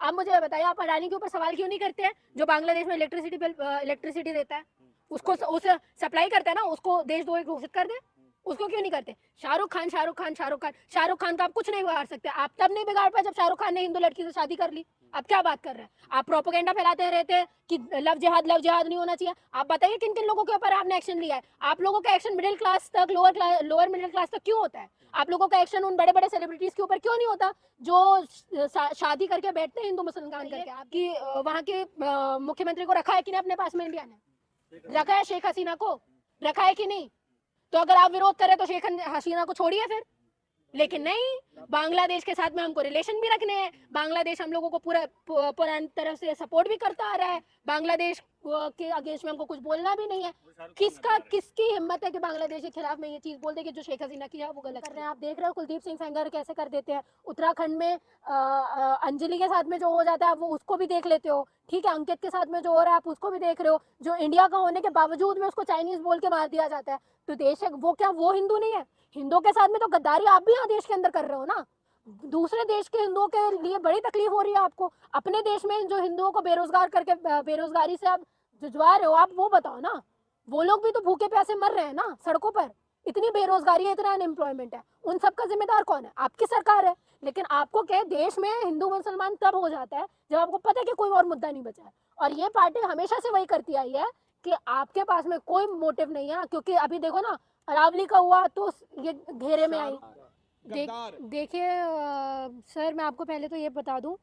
आप मुझे ये बताइए, आप अडानी के ऊपर सवाल क्यों नहीं करते हैं? जो बांग्लादेश में इलेक्ट्रिसिटी देता है, उसको उस सप्लाई करता है ना, उसको देशद्रोही घोषित कर दे। उसको क्यों नहीं करते? शाहरुख खान का आप कुछ नहीं बिगाड़ सकते। आप तब नहीं बिगाड़ पाए जब शाहरुख खान ने हिंदू लड़की से शादी कर ली। आप क्या बात कर रहे हैं? आप प्रोपेगेंडा फैलाते रहते हैं कि लव जिहाद नहीं होना चाहिए। आप बताइए किन किन लोगों के ऊपर आपने एक्शन लिया है? आप लोगों का एक्शन मिडिल क्लास तक, लोअर मिडिल क्लास तक क्यों होता है? आप लोगों का एक्शन उन बड़े बड़े सेलिब्रिटीज के ऊपर क्यों नहीं होता जो शादी करके बैठते हैं हिंदू मुसलमान करके? आपकी वहाँ के मुख्यमंत्री को रखा है कि नहीं अपने पास में? इंडिया ने रखा है शेख हसीना को? रखा है कि नहीं? तो अगर आप विरोध करें तो शेख हसीना को छोड़िए फिर। लेकिन नहीं, बांग्लादेश के साथ में हमको रिलेशन भी रखने हैं। बांग्लादेश हम लोगों को पूरा पुरानी तरफ से सपोर्ट भी करता आ रहा है। बांग्लादेश के अगेंस्ट में हमको कुछ बोलना भी नहीं है। किसकी हिम्मत है कि बांग्लादेश के खिलाफ में ये चीज बोल दे कि जो शेख हसीना किया है वो गलत कर रहे हैं? आप देख रहे हो कुलदीप सिंह सेंगर कैसे कर देते हैं। उत्तराखंड में अंजलि के साथ में जो हो जाता है वो उसको भी देख लेते हो, ठीक है। अंकित के साथ में जो हो रहा है आप उसको भी देख रहे हो। जो इंडिया का होने के बावजूद में उसको चाइनीज बोल के मार दिया जाता है। तो देश है वो, क्या वो हिंदू नहीं है? हिंदू के साथ में तो गद्दारी आप भी यहाँ देश के अंदर कर रहे हो ना। दूसरे देश के हिंदुओं के लिए बड़ी तकलीफ हो रही है आपको। अपने देश में जो हिंदुओं को बेरोजगार करके बेरोजगारी से आप जुझवा रहे हो, आप वो बताओ ना। वो लोग भी तो भूखे प्यासे मर रहे हैं ना सड़कों पर। इतनी बेरोजगारी है, इतना अनएम्प्लॉयमेंट है, उन सब का जिम्मेदार कौन है? आपकी सरकार है। लेकिन आपको क्या, देश में हिंदू मुसलमान तब हो जाता है जब आपको पता है कि कोई और मुद्दा नहीं बचा है। और ये पार्टी हमेशा से वही करती आई है कि आपके पास में कोई मोटिव नहीं है। क्योंकि अभी देखो ना, अरावली का हुआ तो ये घेरे में आई। देखिए सर, मैं आपको पहले तो ये बता दूं,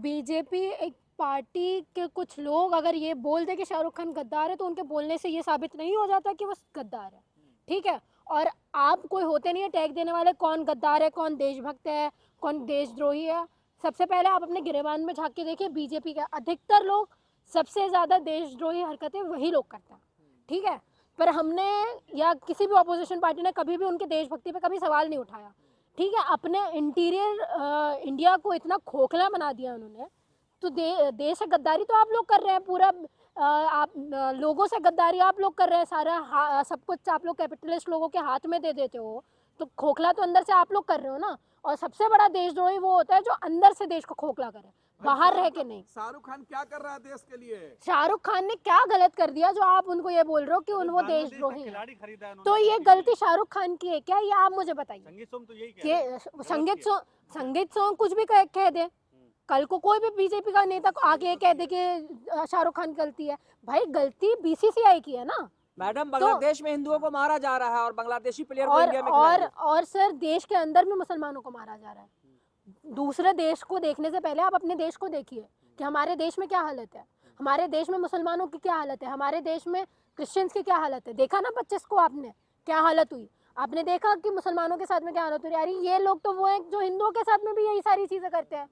बीजेपी एक पार्टी के कुछ लोग अगर ये बोल दे कि शाहरुख खान गद्दार है तो उनके बोलने से ये साबित नहीं हो जाता कि वो गद्दार है, ठीक है। और आप कोई होते नहीं है टैग देने वाले कौन गद्दार है, कौन देशभक्त है, कौन देशद्रोही है। सबसे पहले आप अपने गिरेबान में झांक के देखिए, बीजेपी के अधिकतर लोग सबसे ज़्यादा देशद्रोही हरकतें वही लोग करते हैं, ठीक है। पर हमने या किसी भी ऑपोजिशन पार्टी ने कभी भी उनके देशभक्ति पे कभी सवाल नहीं उठाया, ठीक है। अपने इंटीरियर इंडिया को इतना खोखला बना दिया उन्होंने। तो देश से गद्दारी तो आप लोग कर रहे हैं पूरा। आप लोगों से गद्दारी आप लोग कर रहे हैं सारा। सब कुछ आप लोग कैपिटलिस्ट लोगों के हाथ में दे देते हो। तो खोखला तो अंदर से आप लोग कर रहे हो ना। और सबसे बड़ा देशद्रोही वो होता है जो अंदर से देश को खोखला करे, बाहर रह के नहीं। शाहरुख खान क्या कर रहा है देश के लिए? शाहरुख खान ने क्या गलत कर दिया जो आप उनको ये बोल रहे हो कि वो देशद्रोही है? तो ये गलती शाहरुख खान की है क्या, ये आप मुझे बताइए। संगीत सॉन्ग कुछ भी कह दे, कल को कोई भी बीजेपी का नेता आगे कह दे कि शाहरुख खान गलती है। भाई गलती बीसीसीआई की है ना मैडम। बांग्लादेश में हिंदुओं को मारा जा रहा है और बांग्लादेशी प्लेयर को इंडिया में और सर देश के अंदर भी मुसलमानों को मारा जा रहा है। दूसरे देश को देखने से पहले आप अपने देश को देखिए कि हमारे देश में क्या हालत है, हमारे देश में मुसलमानों की क्या हालत है, हमारे देश में क्रिश्चियंस की क्या हालत है। देखा ना 25 को आपने क्या हालत हुई? आपने देखा कि मुसलमानों के साथ में क्या हालत हो रही है। अरे ये लोग तो वो हैं जो हिंदुओं के साथ में भी यही सारी चीज़ें करते हैं।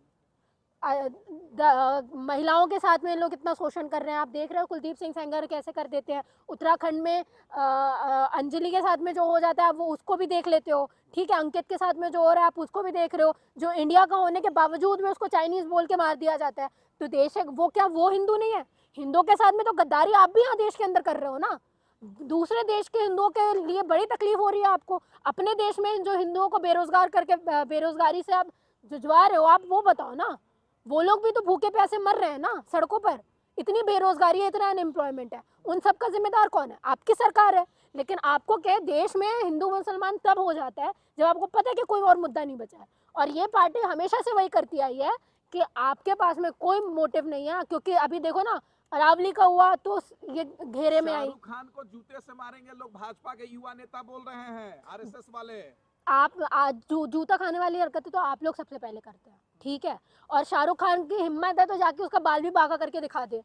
महिलाओं के साथ में लोग इतना शोषण कर रहे हैं। आप देख रहे हो कुलदीप सिंह सेंगर कैसे कर देते हैं। उत्तराखंड में अंजलि के साथ में जो हो जाता है वो उसको भी देख लेते हो, ठीक है। अंकित के साथ में जो हो रहा है आप उसको भी देख रहे हो। जो इंडिया का होने के बावजूद में उसको चाइनीज बोल के मार दिया जाता है। तो देश है वो, क्या वो हिंदू नहीं है? हिंदुओं के साथ में तो गद्दारी आप भी यहाँ देश के अंदर कर रहे हो ना। दूसरे देश के हिंदुओं के लिए बड़ी तकलीफ हो रही है आपको। अपने देश में जो हिंदुओं को बेरोजगार करके बेरोजगारी से आप जुझवा रहे हो, आप वो बताओ ना। वो लोग भी तो भूखे प्यासे मर रहे हैं ना सड़कों पर। इतनी बेरोजगारी है, इतना अनएम्प्लॉयमेंट है, उन सब का जिम्मेदार कौन है? आपकी सरकार है। लेकिन आपको क्या, देश में हिंदू मुसलमान तब हो जाता है जब आपको पता है कि कोई और मुद्दा नहीं बचा है। और ये पार्टी हमेशा से वही करती आई है कि आपके पास में कोई मोटिव नहीं है। क्योंकि अभी देखो ना, अरावली का हुआ तो ये घेरे में आई। शाहरुख खान को जूते से मारेंगे लोग, भाजपा के युवा नेता बोल रहे हैं, आरएसएस वाले। आप आज जूता खाने वाली हरकतें तो आप लोग सबसे पहले करते हैं, ठीक है। और शाहरुख खान की हिम्मत है तो जाके उसका बाल भी बांका करके दिखा दे,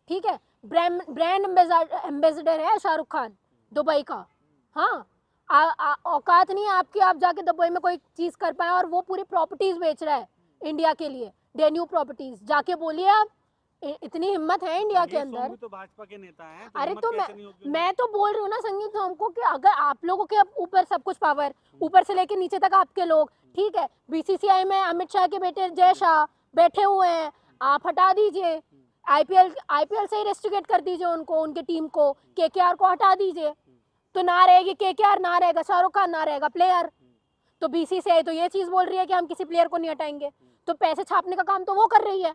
ठीक है। ब्रांड एम्बेसडर है शाहरुख खान दुबई का। हाँ, औकात नहीं है आपकी, आप जाके दुबई में कोई चीज़ कर पाए। और वो पूरी प्रॉपर्टीज बेच रहा है इंडिया के लिए, डेन्यू प्रॉपर्टीज। जाके बोलिए आप, इतनी हिम्मत है इंडिया के अंदर। तो भाजपा के नेता हैं, अरे तो मैं तो बोल रही हूँ ना संगीत सोम को कि अगर आप लोगों के ऊपर सब कुछ पावर, ऊपर से लेके नीचे तक आपके लोग, ठीक है। बीसीसीआई में अमित शाह के बेटे जय शाह बैठे हुए हैं, आप हटा दीजिए। आईपीएल से ही रेस्ट्रिकेट कर दीजिए उनको, उनके टीम को। केकेआर को हटा दीजिए तो ना रहेगी केकेआर, ना रहेगा शाहरुख खान, ना रहेगा प्लेयर। तो बीसीसीआई तो ये चीज बोल रही है कि हम किसी प्लेयर को नहीं हटाएंगे। तो पैसे छापने का काम तो वो कर रही है,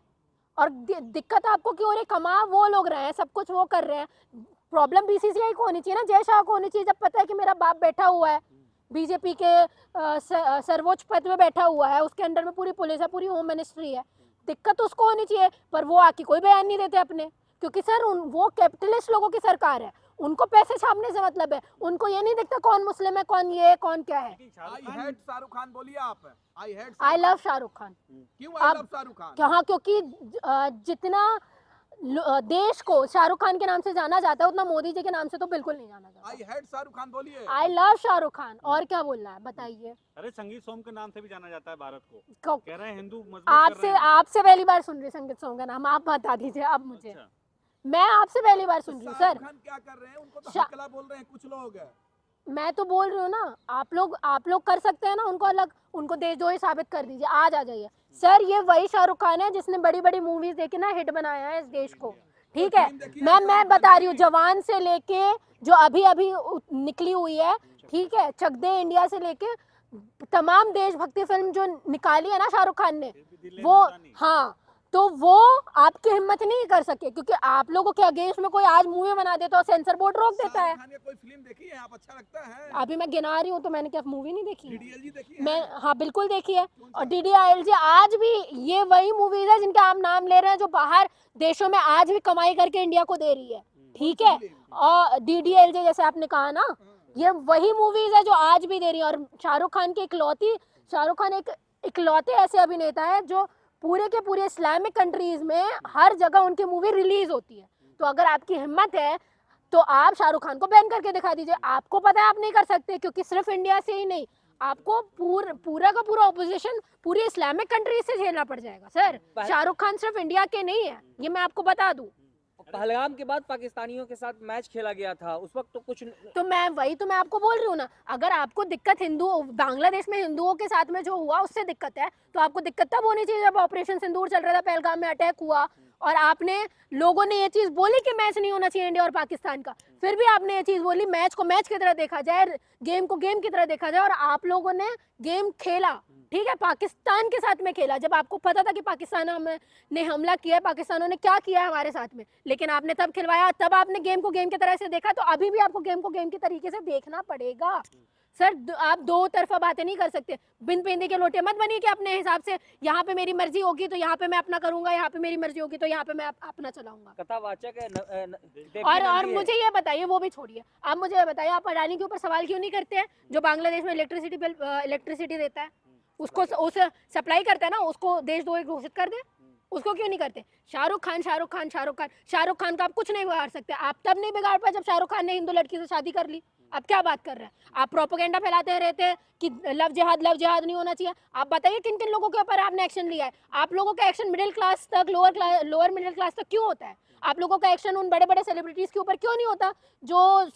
और दिक्कत आपको क्यों हो रही? कमा वो लोग रहे हैं, सब कुछ वो कर रहे हैं। प्रॉब्लम बीसीसीआई को होनी चाहिए ना, जय शाह को होनी चाहिए। जब पता है कि मेरा बाप बैठा हुआ है बीजेपी के सर्वोच्च पद में बैठा हुआ है, उसके अंडर में पूरी पुलिस है, पूरी होम मिनिस्ट्री है, दिक्कत उसको होनी चाहिए। पर वो आके कोई बयान नहीं देते अपने, क्योंकि सर वो कैपिटलिस्ट लोगों की सरकार है, उनको पैसे छापने से मतलब है। उनको ये नहीं दिखता कौन मुस्लिम है, कौन ये है, कौन क्या है। आई हेट शाहरुख खान बोलिए आप। I love Shahrukh Khan. क्यों आई लव शाहरुख खान? हाँ, क्योंकि जितना देश को शाहरुख खान के नाम से जाना जाता है, उतना मोदी जी के नाम से तो बिल्कुल नहीं जाना जाता। आई हेट शाहरुख खान बोलिए। I love Shahrukh Khan. और क्या बोलना है बताइए? अरे संगीत सोम के नाम से भी जाना जाता है भारत को, को- कह रहे हैं हिंदू मजबूत कर रहे हैं। आपसे पहली बार सुन रही संगीत सॉन्ग का नाम, आप बता दीजिए अब मुझे। अच्छा। मैं आपसे पहली बार सुन रही हूँ सर। शाहरुख खान क्या कर रहे हैं? उनको तो शा- हकला बोल रहे हैं कुछ लोग। मैं तो बोल रही हूँ ना, आप लोग कर सकते हैं ना, उनको अलग, उनको देशद्रोही साबित कर दीजिए, आज आ जाइए सर। ये वही शाहरुख खान है जिसने बड़ी बड़ी मूवीज देके ना हिट बनाया है इस देश को, ठीक है। मैं बता रही हूँ, जवान से लेके जो अभी अभी निकली हुई है, ठीक है, चक दे इंडिया से लेके तमाम देशभक्ति फिल्म जो निकाली है ना शाहरुख खान ने, वो, हाँ, तो वो आपकी हिम्मत नहीं कर सके, क्योंकि आप लोगों के अगेंस्ट में कोई आज मूवी बना देता है, सेंसर बोर्ड रोक देता है। शाहरुख खान की कोई फिल्म देखी है आप? अच्छा लगता है? अभी मैं गिना रही हूँ, तो मैंने क्या मूवी नहीं देखी है? डीडीएलजे देखी है? मैं, हाँ बिल्कुल देखी है। और डीडीएलजे आज भी, ये वही मूवीज है जिनका आप नाम ले रहे हैं, जो बाहर देशों में आज भी कमाई करके इंडिया को दे रही है, ठीक है। और डीडीएलजे जैसे आपने कहा ना, ये वही मूवीज है जो आज भी दे रही है। और शाहरुख खान एक इकलौते ऐसे अभिनेता है जो पूरे के पूरे इस्लामिक कंट्रीज में हर जगह उनकी मूवी रिलीज होती है। तो अगर आपकी हिम्मत है तो आप शाहरुख खान को बैन करके दिखा दीजिए। आपको पता है आप नहीं कर सकते, क्योंकि सिर्फ इंडिया से ही नहीं, आपको पूरा का पूरा ऑपोजिशन पूरी इस्लामिक कंट्रीज से झेलना पड़ जाएगा सर। शाहरुख खान सिर्फ इंडिया के नहीं है, ये मैं आपको बता दूं। पहलगाम के बाद पाकिस्तानियों के साथ मैच खेला गया था, उस वक्त तो कुछ तो मैं आपको बोल रही हूँ ना, अगर आपको दिक्कत बांग्लादेश में हिंदुओं के साथ में जो हुआ उससे दिक्कत है, तो आपको दिक्कत तब होनी चाहिए जब ऑपरेशन सिंदूर चल रहा था, पहलगाम में अटैक हुआ और आपने लोगों ने ये चीज बोली कि मैच नहीं होना चाहिए इंडिया और पाकिस्तान का, फिर भी आपने ये चीज बोली मैच को मैच की तरह देखा जाए, गेम को गेम की तरह देखा जाए, और आप लोगों ने गेम खेला, ठीक है, पाकिस्तान के साथ में खेला, जब आपको पता था कि पाकिस्तान ने हमला किया, पाकिस्तानों ने क्या किया है हमारे साथ में, लेकिन आपने तब खिलवाया, तब आपने गेम को गेम की तरह से देखा, तो अभी भी आपको गेम को गेम की तरीके से देखना पड़ेगा सर। आप दो तरफा बातें नहीं कर सकते। बिन पेंदे के लोटे मत बनिए कि अपने हिसाब से यहाँ पे मेरी मर्जी होगी तो यहाँ पे मैं अपना करूंगा, यहाँ पे मेरी मर्जी होगी तो यहाँ पे मैं अपना चलाऊंगा। कथावाचक है। और मुझे ये बताइए, वो भी छोड़िए, आप मुझे ये बताइए, आप अडानी के ऊपर सवाल क्यों नहीं करते हैं? जो बांग्लादेश में इलेक्ट्रिसिटी देता है, उसको सप्लाई करता है ना, उसको देशद्रोही घोषित कर दे, उसको क्यों नहीं करते? शाहरुख खान का आप कुछ नहीं बिगाड़ सकते। आप तब नहीं बिगाड़ पाए जब शाहरुख खान ने हिंदू लड़की से शादी कर ली। आप क्या बात कर रहे हैं? आप प्रोपेगेंडा फैलाते रहते हैं कि लव जिहाद नहीं होना चाहिए। आप बताइए किन किन लोगों के ऊपर आपने एक्शन लिया है? आप लोगों का एक्शन मिडिल क्लास तक, लोअर मिडिल क्लास तक क्यों होता है? आप लोगों का एक्शन उन बड़े बड़े सेलिब्रिटीज के ऊपर क्यों नहीं होता जो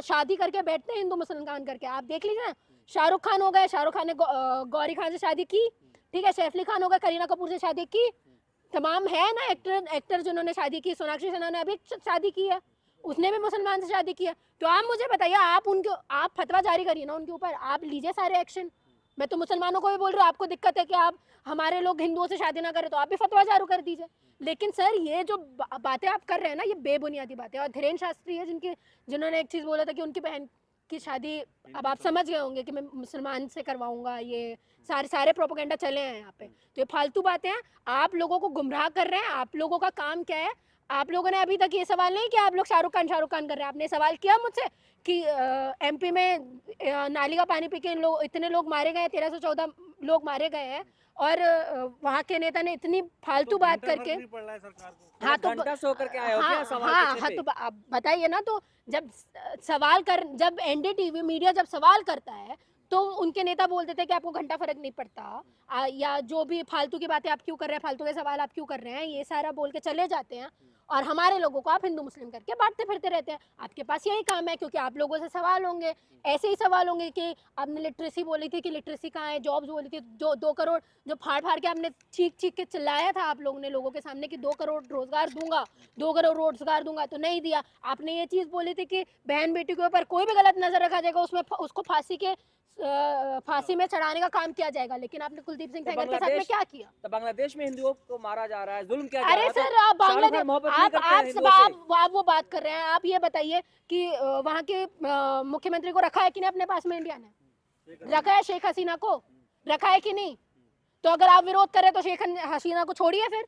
शादी करके बैठते हैं हिंदू मुसलमान करके? आप देख लीजिए ना, शाहरुख खान हो गए, शाहरुख खान ने गौरी खान से शादी की, ठीक है, सैफ अली खान हो गए, करीना कपूर से शादी की, तमाम है ना एक्टर जिन्होंने शादी की, सोनाक्षी सिन्हा ने अभी शादी की है, उसने भी मुसलमान से शादी की है। तो आप मुझे बताइए, आप फतवा जारी करिए ना उनके ऊपर, आप लीजिए सारे एक्शन। मैं तो मुसलमानों को भी बोल रही हूँ, आपको दिक्कत है कि आप हमारे लोग हिंदुओं से शादी ना करें, तो आप भी फतवा जारी कर दीजिए। लेकिन सर ये जो बातें आप कर रहे हैं ना, ये बेबुनियादी बातें। और धीरेन्द्र शास्त्री है जिन्होंने एक चीज़ बोला था कि उनकी बहन की शादी, अब आप समझ गए होंगे कि मैं मुसलमान से करवाऊंगा, ये सारे प्रोपेगेंडा चले हैं यहाँ पे। तो ये फालतू बातें हैं, आप लोगों को गुमराह कर रहे हैं। आप लोगों का काम क्या है? आप लोगों ने अभी तक ये सवाल नहीं किया, आप लोग शाहरुख खान कर रहे हैं। आपने सवाल किया मुझसे कि एमपी में नाली का पानी पी के इतने लोग मारे गए, 13 से 14 लोग मारे गए हैं, और वहाँ के नेता ने इतनी फालतू बात करके, हाँ तो घंटा सो करके आए हो क्या सवाल हाँ, तो आप बताइए ना। तो जब एनडीटीवी मीडिया जब सवाल करता है तो उनके नेता बोल देते हैं कि आपको घंटा फर्क नहीं पड़ता, या जो भी फालतू की बातें आप क्यों कर रहे हैं, फालतू के सवाल आप क्यों कर रहे हैं, ये सारा बोल के चले जाते हैं। और हमारे लोगों को आप हिंदू मुस्लिम करके बांटते फिरते रहते हैं। आपके पास यही काम है, क्योंकि आप लोगों से सवाल होंगे, ऐसे ही सवाल होंगे कि आपने लिटरेसी बोली थी कि लिटरेसी कहाँ है, जॉब्स बोली थी, जो 2 करोड़ जो फाड़ फाड़ के आपने चीख चीख के चिल्लाया था आप लोगों ने लोगों के सामने कि 2 करोड़ रोजगार दूंगा, 2 करोड़ रोजगार दूंगा, तो नहीं दिया। आपने ये चीज़ बोली थी कि बहन बेटी के ऊपर कोई भी गलत नजर रखा जाएगा, उसमें उसको फांसी में चढ़ाने का काम किया जाएगा, लेकिन आपने कुलदीप सिंह तो सेंगर के साथ में क्या किया? तो बांग्लादेश में हिंदुओं को मारा जा रहा है, जुल्म किया जा रहा अरे है, तो सर, आप शाहरुख बांग्लादेश खान मोहब्बत नहीं करते हैं हिंदुओं से। आप वो बात कर रहे हैं, आप ये बताइए कि वहाँ के मुख्यमंत्री को रखा है कि नहीं अपने पास में इंडिया ने? रखा है शेख हसीना को, रखा है कि नहीं? तो अगर आप विरोध करें तो शेख हसीना को छोड़िए फिर,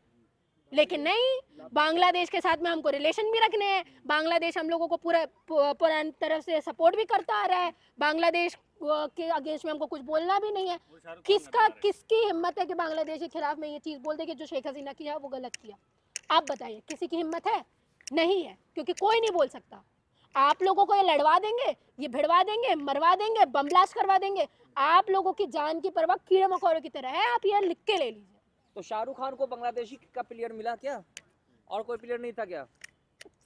लेकिन नहीं, बांग्लादेश के साथ में हमको रिलेशन भी रखने हैं, बांग्लादेश हम लोगों को पुरानी तरफ से सपोर्ट भी करता आ रहा है, बांग्लादेश के अगेंस्ट में हमको कुछ बोलना भी नहीं है। किसकी हिम्मत है कि बांग्लादेश के खिलाफ में ये चीज़ बोल दे कि जो शेख हसीना किया वो गलत किया? आप बताइए, किसी की हिम्मत है? नहीं है, क्योंकि कोई नहीं बोल सकता। आप लोगों को ये लड़वा देंगे, ये भिड़वा देंगे, मरवा देंगे, बम ब्लास्ट करवा देंगे, आप लोगों की जान की परवाह कीड़े मकोड़ों की तरह है, आप ये लिख के ले लीजिए। तो शाहरुख खान को बांग्लादेशी का प्लेयर मिला क्या, और कोई प्लेयर नहीं था क्या?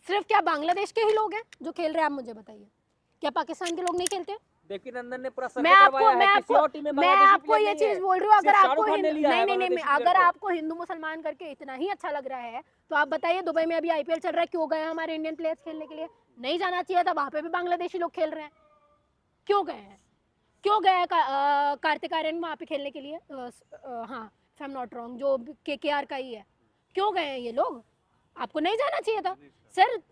सिर्फ क्या बांग्लादेश के ही लोग हैं जो खेल रहे हैं? आप मुझे बताइए, क्या पाकिस्तान के लोग नहीं खेलते? देवकी नंदन ने पूरा मैं सर्वे आपको करवाया मैं है, किसी और टीम में बांग्लादेशी आपको प्लेयर ये नहीं चीज है। बोल रही हूँ, अगर सिर्फ आपको शाहरुख खान ने लिया है नहीं बांग्लादेशी अगर प्लेयर को। आपको हिंदू मुसलमान करके इतना ही अच्छा लग रहा है तो आप बताइए, दुबई में अभी आईपीएल चल रहा है, क्यों गए हमारे इंडियन प्लेयर्स खेलने के लिए? नहीं जाना चाहिए था, वहां पे भी बांग्लादेशी लोग खेल रहे हैं, क्यों गए हैं? क्यों गए कार्तिक आर्यन वहाँ पे खेलने के लिए? हाँ, if I am not wrong, जो केकेआर का ही है, क्यों गए हैं ये लोग? आपको नहीं जाना चाहिए था सर।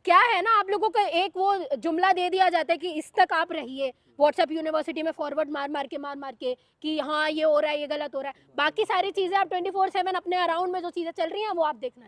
क्या है ना, आप लोगों का एक वो जुमला दे दिया जाता है कि इस तक आप रहिए, व्हाट्सएप यूनिवर्सिटी में फॉरवर्ड मार मार के कि हाँ ये हो रहा है, ये गलत हो रहा है, बाकी सारी चीज़ें आप 24/7 अपने अराउंड में जो चीज़ें चल रही हैं वो आप देखना।